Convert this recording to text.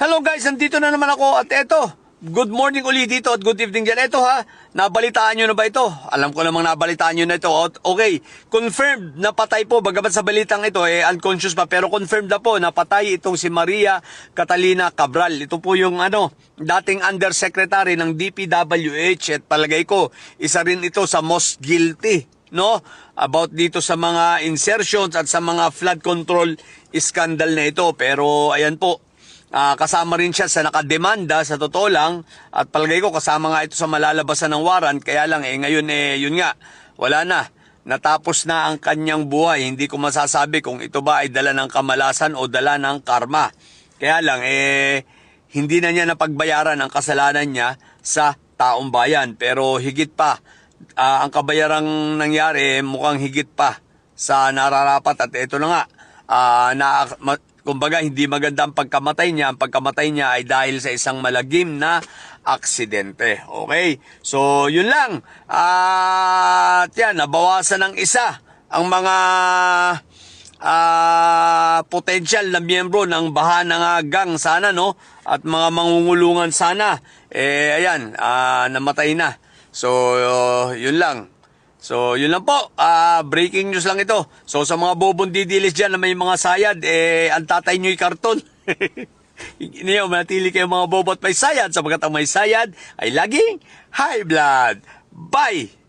Hello guys, nandito na naman ako at eto, good morning uli dito at good evening dyan. Eto ha, nabalitaan nyo na ba ito? Alam ko namang nabalitaan nyo na ito. Okay, confirmed na patay po, bagamat sa balitang ito, unconscious pa, pero confirmed na po na patay itong si Maria Catalina Cabral. Ito po yung dating undersecretary ng DPWH at palagay ko, isa rin ito sa most guilty, no? About dito sa mga insertions at sa mga flood control scandal na ito. Pero ayan po, kasama rin siya sa nakademanda sa totoo lang at palagay ko kasama nga ito sa malalabasan ng warrant. Kaya lang ngayon yun nga, wala na. Natapos na ang kanyang buhay. Hindi ko masasabi kung ito ba ay dala ng kamalasan o dala ng karma. Kaya lang hindi na niya napagbayaran ang kasalanan niya sa taong bayan. Pero higit pa, ang kabayarang nangyari mukhang higit pa sa nararapat. At ito na nga, kumbaga, hindi maganda ang pagkamatay niya. Ang pagkamatay niya ay dahil sa isang malagim na aksidente. Okay? So, yun lang. At yan, nabawasan ng isa ang mga potential na miyembro ng Baha ng Gang sana, no? At mga mangungulungan sana. Ayan, namatay na. So, yun lang. So, yun lang po. Breaking news lang ito. So, sa mga bobong didilis dyan na may mga sayad, ang tatay nyo'y karton. Niyo, manatili kayo mga bobo at may sayad, sapagkat ang may sayad ay laging high blood. Bye!